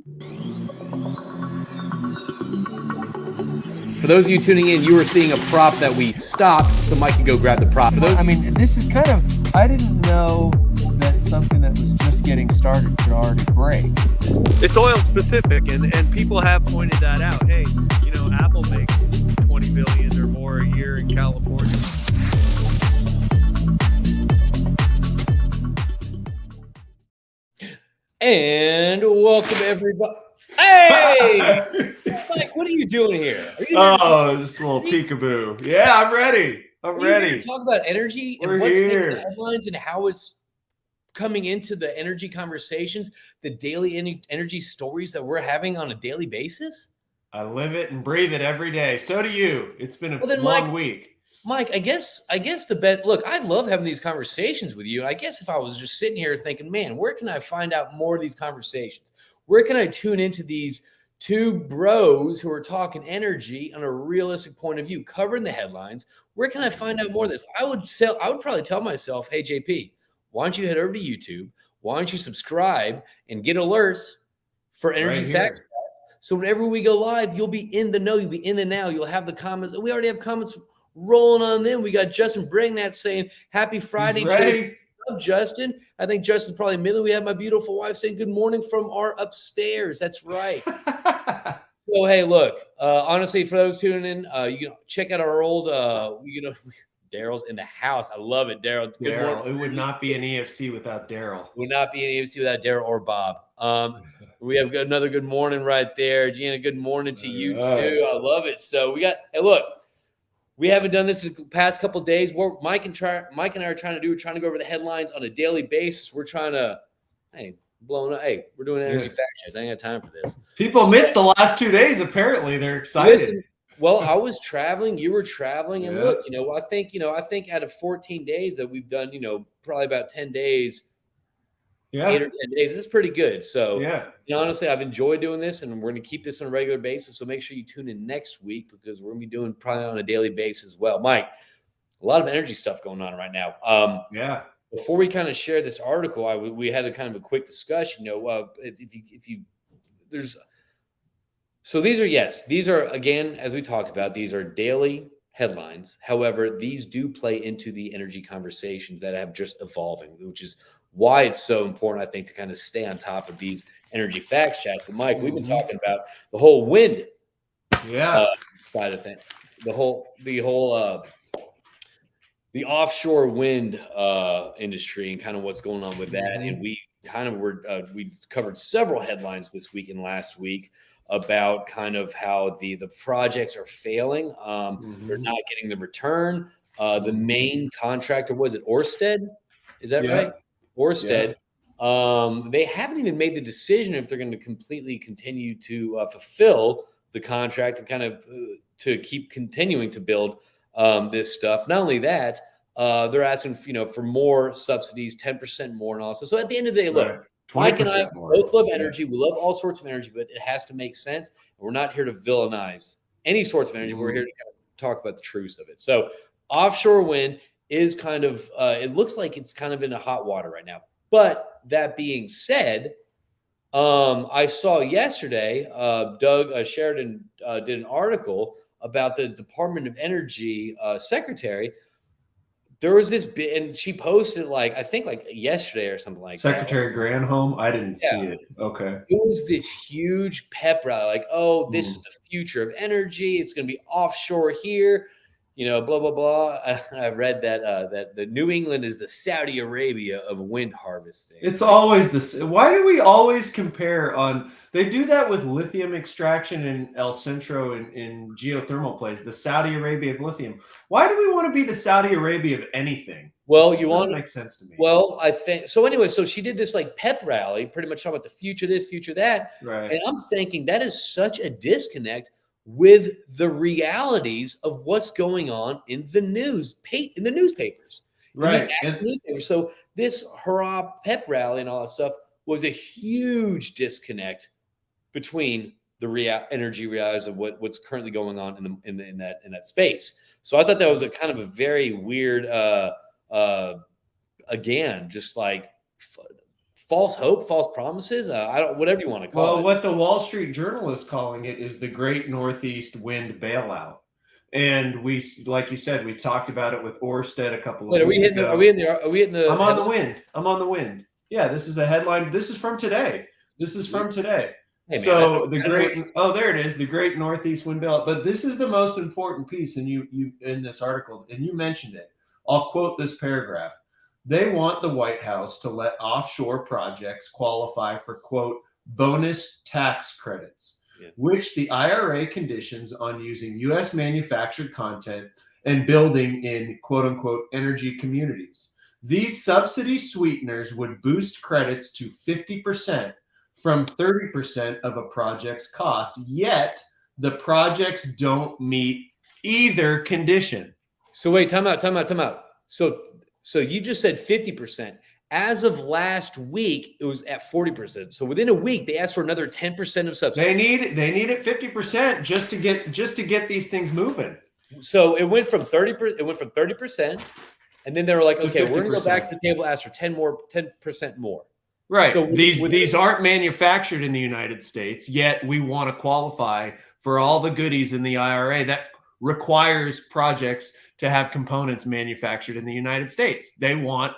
For those of you tuning in, you were seeing a prop that we stopped, so Mike can go grab the prop. I mean, this is kind of, I didn't know that something that was just getting started could already break. It's oil specific, and people have pointed that out. Hey, you know, Apple makes 20 billion or more a year in California. And welcome everybody. Hey, Mike, what are you doing here? Just a little peekaboo. Yeah, I'm ready. I'm ready to talk about energy and what's making the headlines and how it's coming into the energy conversations, the daily energy stories that we're having on a daily basis. I live it and breathe it every day. So do you. It's been a long week. Mike, I guess the bet. Look, I love having these conversations with you. I guess if I was just sitting here thinking, man, where can I find out more of these conversations? Where can I tune into these two bros who are talking energy on a realistic point of view, covering the headlines? Where can I find out more of this? I would probably tell myself, hey, JP, why don't you head over to YouTube? Why don't you subscribe and get alerts for Energy Facts? So whenever we go live, you'll be in the know. You'll be in the now. You'll have the comments. We already have comments rolling on them. We got Justin Brignat saying, happy Friday. Ready. Justin. I think Justin's probably immediately. We have my beautiful wife saying good morning from our upstairs. That's right. So, hey, look, honestly, for those tuning in, you can check out our old, Daryl's in the house. I love it, Daryl. Daryl, it would not be an EFC without Daryl. Would not be an EFC without Daryl or Bob. We have another good morning right there. Gina, good morning to you too. I love it. So we got, hey, look, we haven't done this in the past couple of days. What Mike and I are trying to do, we're trying to go over the headlines on a daily basis. We're trying to, blowing up. Hey, we're doing Energy Fact Checks. I ain't got time for this. People missed the last 2 days. Apparently, they're excited. Listen, well, I was traveling. You were traveling, and look, I think out of 14 days that we've done, probably about 10 days, 8 or 10 days. It's pretty good. So, honestly, I've enjoyed doing this, and we're going to keep this on a regular basis. So make sure you tune in next week because we're going to be doing probably on a daily basis as well. Mike, a lot of energy stuff going on right now. Before we kind of share this article, we had a kind of a quick discussion. So these are again, as we talked about, these are daily headlines. However, these do play into the energy conversations that have just evolving, which is why it's so important, I think, to kind of stay on top of these Energy Facts chats. But Mike, we've been talking about the whole wind side of things, the offshore wind industry and kind of what's going on with that. And we kind of we covered several headlines this week and last week about kind of how the projects are failing. They're not getting the return. The main contractor, was it Ørsted? Is that right? Ørsted. They haven't even made the decision if they're going to completely continue to fulfill the contract and kind of to keep continuing to build this stuff. Not only that, they're asking for more subsidies, 10% more, and also. So at the end of the day, look, Mike and I both love energy. We love all sorts of energy, but it has to make sense. We're not here to villainize any sorts of energy. We're here to kind of talk about the truths of it. So offshore wind is kind of, it looks like it's kind of in a hot water right now. But that being said, I saw yesterday, Doug Sheridan did an article about the Department of Energy secretary. There was this bit, and she posted I think yesterday or something like Secretary Granholm? I didn't see it. Okay. It was this huge pep rally, this is the future of energy. It's going to be offshore here. Blah, blah, blah. I read that the New England is the Saudi Arabia of wind harvesting. It's always this. Why do we always compare on? They do that with lithium extraction in El Centro in geothermal plays, the Saudi Arabia of lithium. Why do we want to be the Saudi Arabia of anything? Well, it doesn't make sense to me. Well, I think so. Anyway, so she did this pep rally, pretty much talking about the future this, future that. Right. And I'm thinking that is such a disconnect with the realities of what's going on in the newspapers. Right. So this hurrah pep rally and all that stuff was a huge disconnect between the energy realities of what's currently going on in that space. So I thought that was a kind of a very weird, again, just false hope, false promises. I don't, whatever you want to call Well, it. what the Wall Street Journal is calling it is the Great Northeast Wind Bailout. And we, like you said, we talked about it with Orsted a couple of Wait, are we weeks hitting? ago. Are we in the? Are we in the? I'm on the wind. I'm on the wind. Yeah, this is a headline. This is from today. This is from today. Hey, man, So I the don't great, know. oh, there it is, the Great Northeast Wind Belt. But this is the most important piece, and you in this article, and you mentioned it. I'll quote this paragraph. They want the White House to let offshore projects qualify for, quote, bonus tax credits, which the IRA conditions on using U.S. manufactured content and building in, quote unquote, energy communities. These subsidy sweeteners would boost credits to 50% from 30% of a project's cost, yet the projects don't meet either condition. So wait, time out. So you just said 50%. As of last week, it was at 40%. So within a week, they asked for another 10% of subsidy. They need it 50% just to get these things moving. So it went from 30%. It went from 30%, and then they were like, To okay, we're gonna go 50%. back to the table, ask for 10% more. Right. So These aren't manufactured in the United States, yet we want to qualify for all the goodies in the IRA that requires projects to have components manufactured in the United States. They want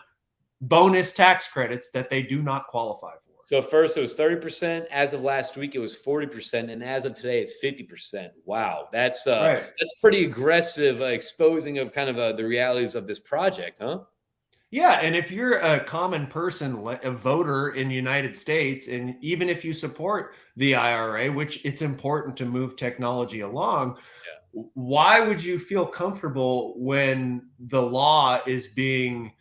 bonus tax credits that they do not qualify for. So first it was 30%. As of last week, it was 40%, and as of today, it's 50%. Wow, that's Right. that's pretty aggressive exposing of kind of the realities of this project, huh? Yeah, and if you're a common person, a voter in the United States, and even if you support the IRA, which it's important to move technology along, why would you feel comfortable when the law is being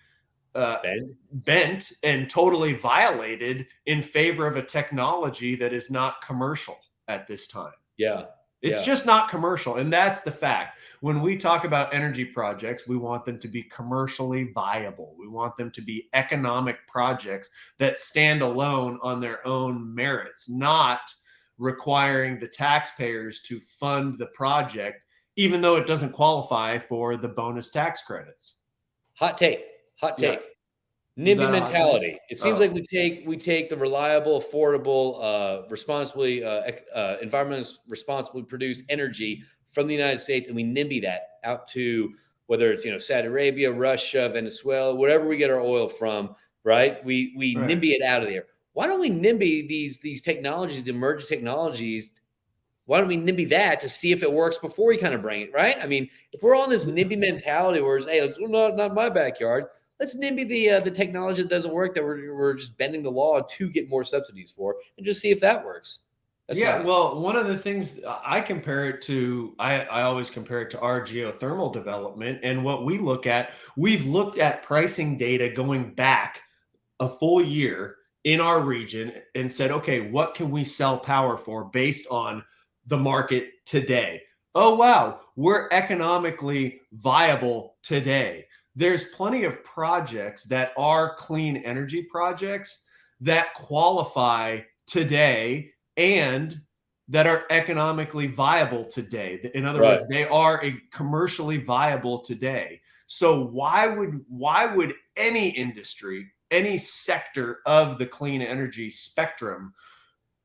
bent and totally violated in favor of a technology that is not commercial at this time? Yeah. It's just not commercial. And that's the fact. When we talk about energy projects, we want them to be commercially viable. We want them to be economic projects that stand alone on their own merits, not requiring the taxpayers to fund the project, even though it doesn't qualify for the bonus tax credits. Hot take. Yeah. NIMBY that a hot mentality. It seems Oh. like we take the reliable, affordable, responsibly, environmentally responsibly produced energy from the United States, and we NIMBY that out to whether it's Saudi Arabia, Russia, Venezuela, wherever we get our oil from, right? We Right. NIMBY it out of there. Why don't we NIMBY these technologies, the emerging technologies? Why don't we NIMBY that to see if it works before we kind of bring it, right? I mean, if we're on this NIMBY mentality where it's, hey, it's not my backyard. Let's NIMBY the technology that doesn't work that we're just bending the law to get more subsidies for, and just see if that works. That's Well, one of the things I compare it to, I always compare it to our geothermal development. And what we look at, we've looked at pricing data going back a full year in our region and said, okay, what can we sell power for based on the market today? Oh, wow, we're economically viable today. There's plenty of projects that are clean energy projects that qualify today and that are economically viable today. In other words, they are commercially viable today. So why would any industry, any sector of the clean energy spectrum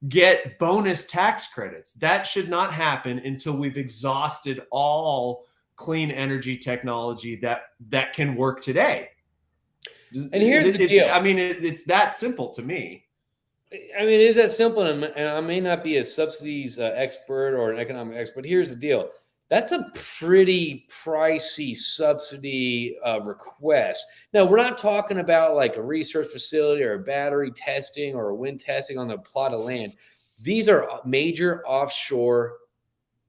get bonus tax credits? That should not happen until we've exhausted all clean energy technology that can work today. And here's the deal. I mean, it's that simple to me. I mean, it is that simple, and I may not be a subsidies expert or an economic expert. Here's the deal. That's a pretty pricey subsidy request. Now, we're not talking about like a research facility or a battery testing or a wind testing on a plot of land. These are major offshore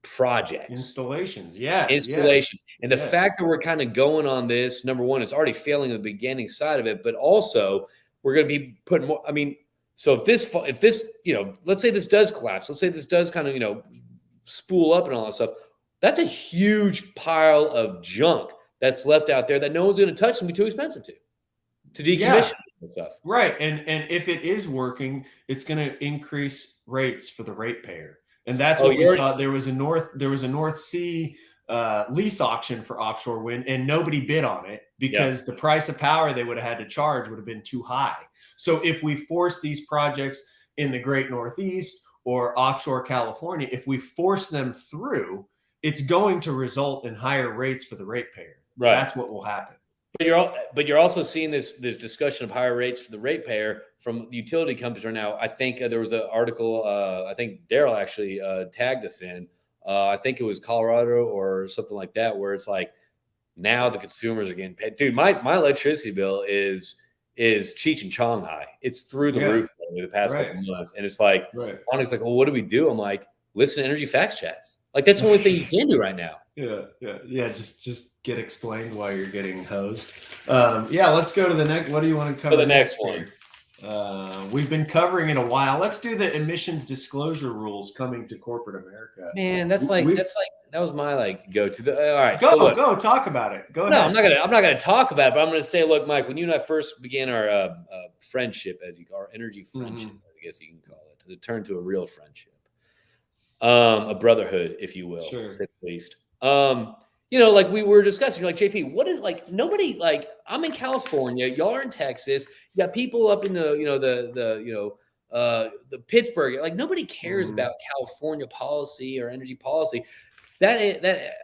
projects. Installations. And the fact that we're kind of going on this, number one, it's already failing the beginning side of it, but also we're going to be putting more. I mean, so if this, let's say this does collapse, let's say this does kind of, spool up and all that stuff, that's a huge pile of junk that's left out there that no one's going to touch. It's going to be too expensive to decommission and stuff. Right. And if it is working, it's going to increase rates for the ratepayer. And that's what we saw. There was a North Sea lease auction for offshore wind, and nobody bid on it because the price of power they would have had to charge would have been too high. So if we force these projects in the Great Northeast or offshore California, if we force them through, it's going to result in higher rates for the ratepayer. Right. That's what will happen. But you're also seeing this discussion of higher rates for the ratepayer from utility companies right now. I think there was an article. I think Daryl actually tagged us in. I think it was Colorado or something like that, where it's like now the consumers are getting paid. Dude, my electricity bill is Cheech and Chong high. It's through the roof over the past couple months, and it's like, Onyx like, well, what do we do? I'm like, listen to Energy Facts chats. Like that's the only thing you can do right now. Yeah. Just get explained why you're getting hosed. Let's go to the next. What do you want to cover? The next one. We've been covering it a while. Let's do the emissions disclosure rules coming to corporate America. Man, that was my go to. All right, go talk about it. Go ahead. No, I'm not gonna talk about it, but I'm gonna say, look, Mike, when you and I first began our friendship, our energy friendship, I guess you can call it, to turn to a real friendship, a brotherhood, if you will, at least. Like we were discussing, you're like, JP, what is nobody I'm in California, y'all are in Texas, you got people up in the Pittsburgh, nobody cares about California policy or energy policy. That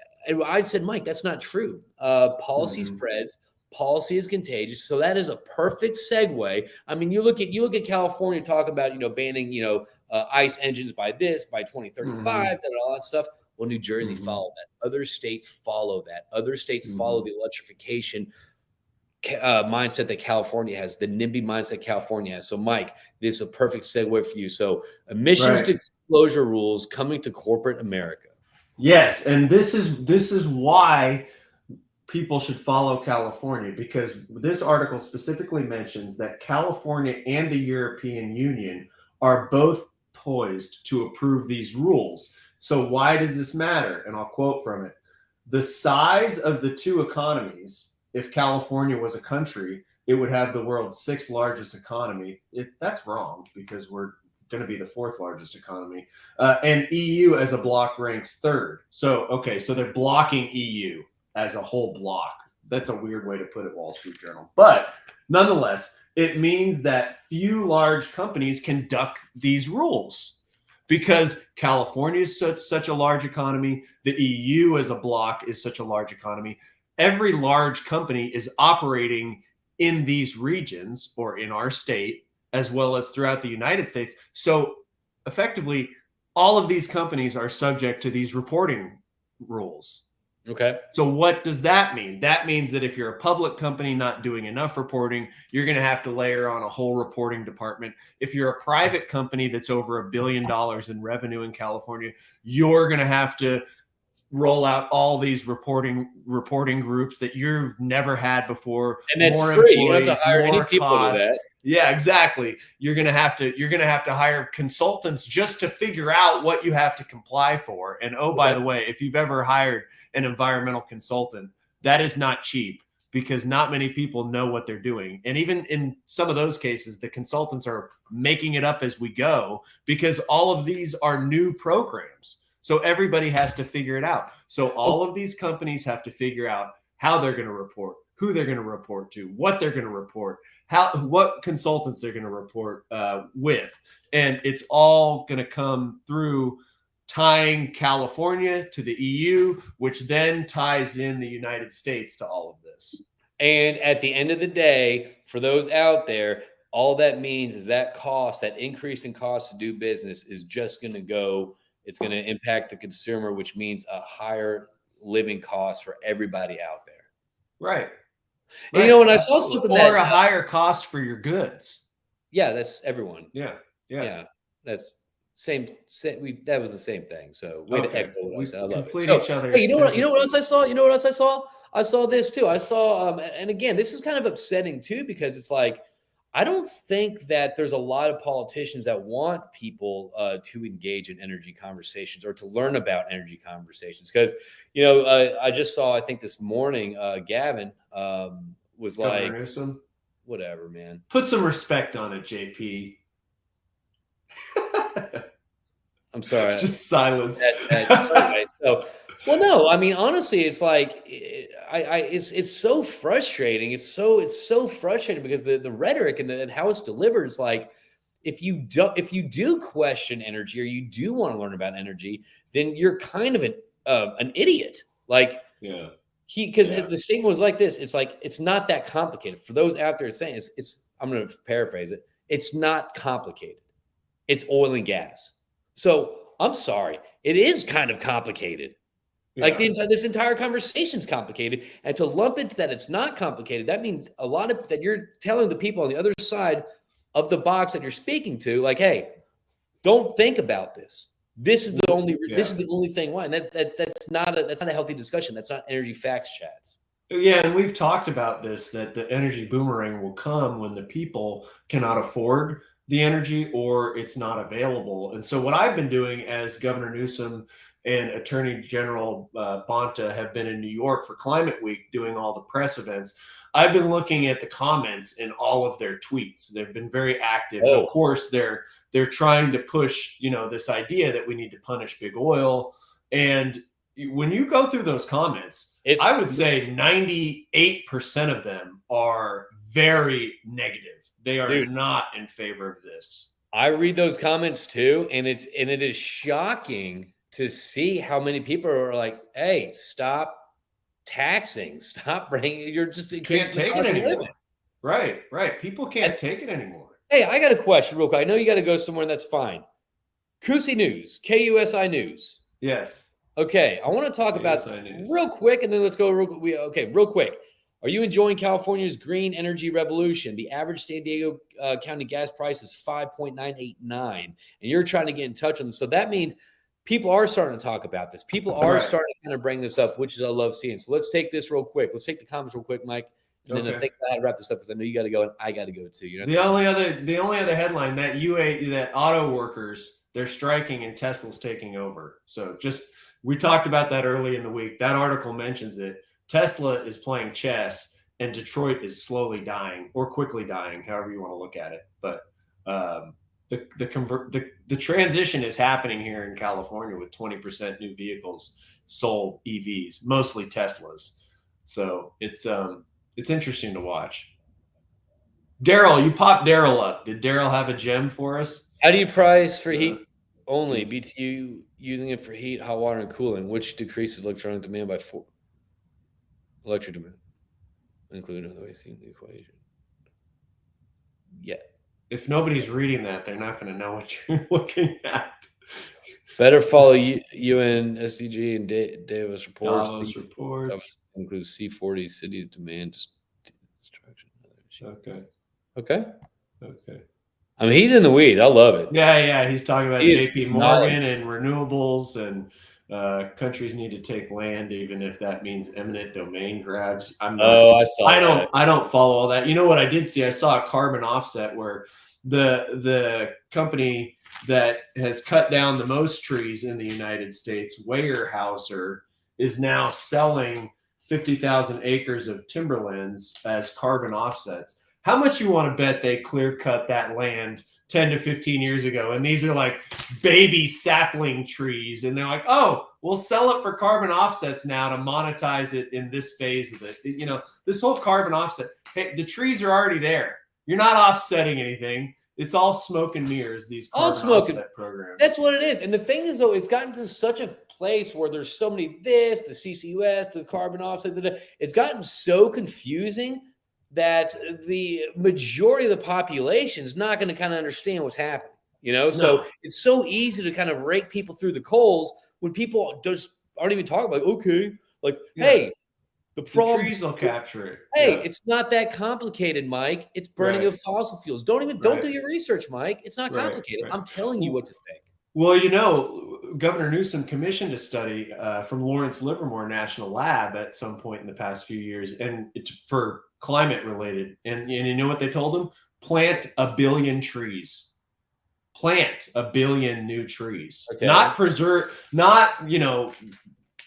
I said, Mike, that's not true. Policy spreads, policy is contagious. So that is a perfect segue. I mean, you look at California talk about, banning, ICE engines by 2035, all that stuff. Well, New Jersey followed that. Other states follow that. Other states follow the electrification mindset that California has, the NIMBY mindset California has. So, Mike, this is a perfect segue for you. So, emissions disclosure rules coming to corporate America. Yes, and this is why people should follow California, because this article specifically mentions that California and the European Union are both poised to approve these rules. So why does this matter? And I'll quote from it. The size of the two economies, if California was a country, it would have the world's sixth largest economy. That's wrong, because we're going to be the fourth largest economy. And EU as a block ranks third. So they're blocking EU as a whole block. That's a weird way to put it, Wall Street Journal. But nonetheless, it means that few large companies can duck these rules, because California is such a large economy. The EU as a block is such a large economy. Every large company is operating in these regions or in our state, as well as throughout the United States. So effectively, all of these companies are subject to these reporting rules. Okay. So what does that mean? That means that if you're a public company not doing enough reporting, you're going to have to layer on a whole reporting department. If you're a private company that's over $1 billion in revenue in California, you're going to have to roll out all these reporting groups that you've never had before. And that's free. You don't have to hire any people to that. Yeah, exactly. You're gonna have to hire consultants just to figure out what you have to comply for. And by the way, if you've ever hired an environmental consultant, that is not cheap, because not many people know what they're doing. And even in some of those cases, the consultants are making it up as we go, because all of these are new programs. So everybody has to figure it out. So all of these companies have to figure out how they're going to report, who they're going to report to, what they're going to report, what consultants they're going to report with. And it's all going to come through tying California to the EU, which then ties in the United States to all of this. And at the end of the day, for those out there, all that means is that increase in cost to do business is just going to go. It's going to impact the consumer, which means a higher living cost for everybody out there. Right. And, when I saw something or a higher cost for your goods. Yeah, that's everyone. Yeah. That's same. That was the same thing. So way to echo what I said. I love it. Each other. Hey, you know what else I saw? You know what else I saw? I saw this too. I saw, and again, this is kind of upsetting too, because it's like, I don't think that there's a lot of politicians that want people to engage in energy conversations or to learn about energy conversations. Because, I just saw, I think this morning, Gavin was Governor like, Newsom. Whatever, man. Put some respect on it, JP. I'm sorry. Just silence. Anyway, so Well, no, I mean, honestly, it's like it's so frustrating. It's so frustrating because the rhetoric and how it's delivered is like if you do question energy or you do want to learn about energy, then you're kind of an idiot. Like Yeah. because the statement was like this. It's like it's not that complicated. For those out there saying it's I'm going to paraphrase it. It's not complicated. It's oil and gas. So I'm sorry, it is kind of complicated. Like this entire conversation is complicated, and to lump into that it's not complicated, that means a lot of that you're telling the people on the other side of the box that you're speaking to, like, hey, don't think about this. This is the only thing. Why? And that's not a healthy discussion. That's not energy facts chats. Yeah, and we've talked about this, that the energy boomerang will come when the people cannot afford the energy or it's not available. And so what I've been doing as Governor Newsom and Attorney General Bonta have been in New York for Climate Week doing all the press events, I've been looking at the comments in all of their tweets. They've been very active. Oh. Of course, they're trying to push, this idea that we need to punish big oil. And when you go through those comments, I would say 98% of them are very negative. They are not in favor of this. I read those comments too, and it is shocking to see how many people are like, "Hey, stop taxing, stop bringing. You're just can't take it anymore." Right. People can't take it anymore. Hey, I got a question real quick. I know you got to go somewhere, and that's fine. KUSI News, KUSI News. Yes. Okay, I want to talk about real quick, and then let's go real quick. Are you enjoying California's green energy revolution? The average San Diego County gas price is $5.989, and you're trying to get in touch with them. So that means people are starting to talk about this. People are starting to kind of bring this up, which is I love seeing. So let's take this real quick. Let's take the comments real quick, Mike, and then I think I had to wrap this up because I know you got to go and I got to go too. The only other headline that auto workers, they're striking and Tesla's taking over. So we talked about that early in the week. That article mentions it. Tesla is playing chess and Detroit is slowly dying or quickly dying, however you want to look at it. But the transition is happening here in California with 20% new vehicles sold, EVs, mostly Teslas. So it's interesting to watch. Daryl, you popped Daryl up. Did Daryl have a gem for us? How do you price for heat only? BTU using it for heat, hot water, and cooling, which decreases electronic demand by 4. Electric demand, including other ways in the equation. Yeah. If nobody's reading that, they're not going to know what you're looking at. Better follow UN SDG and Davos reports. Davos reports includes C40 cities demand destruction. Okay. I mean, he's in the weeds. I love it. Yeah. He's talking about JP Morgan and renewables and countries need to take land, even if that means eminent domain grabs. I don't follow all that. You know what I did see? I saw a carbon offset where the company that has cut down the most trees in the United States, Weyerhaeuser, is now selling 50,000 acres of timberlands as carbon offsets. How much you want to bet they clear cut that land 10 to 15 years ago? And these are like baby sapling trees. And they're like, oh, we'll sell it for carbon offsets now to monetize it in this phase of it. This whole carbon offset, hey, the trees are already there. You're not offsetting anything. It's all smoke and mirrors, these carbon offset programs. That's what it is. And the thing is, though, it's gotten to such a place where there's so many the CCUS, the carbon offset, it's gotten so confusing that the majority of the population is not going to kind of understand what's happening, So it's so easy to kind of rake people through the coals when people just aren't even talking about, hey, the trees will capture it. Hey, it's not that complicated, Mike. It's burning of fossil fuels. Don't do your research, Mike. It's not complicated. I'm telling you what to think. Well, Governor Newsom commissioned a study from Lawrence Livermore National Lab at some point in the past few years, and it's for climate related. And you know what they told him? Plant 1 billion trees. Plant 1 billion new trees. Okay. Not preserve, not,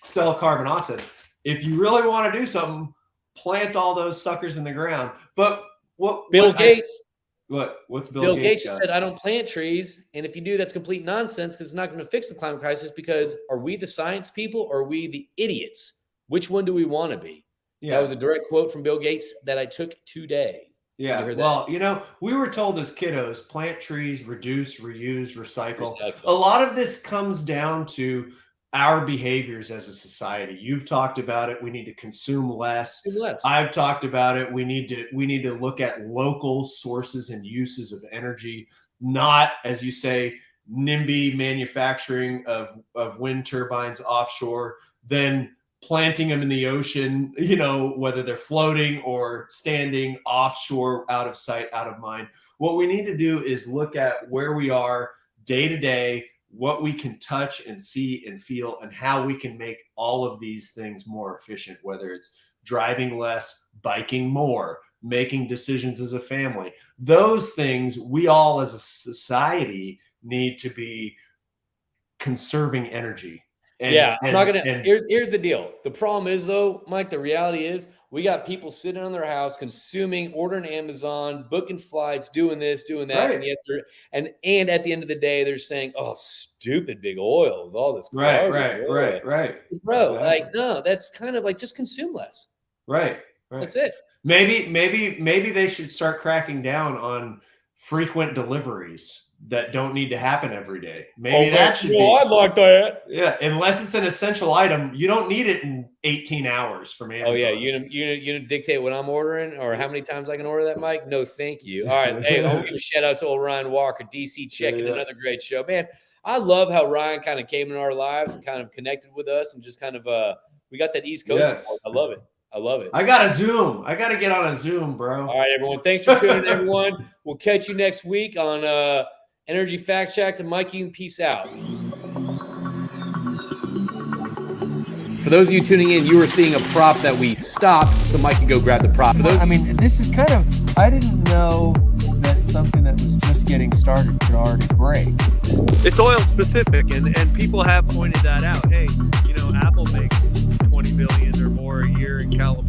sell carbon offsets. If you really want to do something, plant all those suckers in the ground. But Bill Gates. What's Bill Gates got? said, I don't plant trees. And if you do, that's complete nonsense because it's not going to fix the climate crisis because are we the science people or are we the idiots? Which one do we want to be? Yeah. That was a direct quote from Bill Gates that I took today. Yeah. heard Well, you know, we were told as kiddos, plant trees, reduce, reuse, recycle. Recycle. A lot of this comes down to our behaviors as a society. You've talked about it. We need to consume less. Less. I've talked about it. We need to look at local sources and uses of energy, not, as you say, NIMBY manufacturing of wind turbines offshore, then planting them in the ocean, you know, whether they're floating or standing offshore, out of sight, out of mind. What we need to do is look at where we are day to day, what we can touch and see and feel, and how we can make all of these things more efficient, whether it's driving less, biking more, making decisions as a family. Those things we all as a society need to be conserving energy. I'm not gonna. Here's the deal. The problem is, though, Mike. The reality is, we got people sitting on their house, consuming, ordering Amazon, booking flights, doing this, doing that, Right. and yet and at the end of the day, they're saying, "Oh, stupid big oil with all this." Right. Bro, Exactly. like, no, that's kind of like just consume less. Right. That's it. Maybe they should start cracking down on frequent deliveries that don't need to happen every day. Maybe that should be. I'd like that. Yeah, unless it's an essential item, you don't need it in 18 hours from Amazon. Oh yeah, you dictate what I'm ordering or how many times I can order that, Mike? No, thank you. All right, hey, I'll give a shout out to old Ryan Walker, DC checking another great show, man. I love how Ryan kind of came in our lives and kind of connected with us and just kind of we got that East Coast support. I love it. I love it. I got a Zoom. I got to get on a Zoom, bro. All right, everyone. Thanks for tuning in, everyone. We'll catch you next week on Energy Fact Checks. And Mike, you can peace out. For those of you tuning in, you were seeing a prop that we stopped so Mike could go grab the prop. I mean, this is kind of, I didn't know that something that was just getting started could already break. It's oil specific, and people have pointed that out. Hey, you know, Apple makes 20 billion or more a year in California.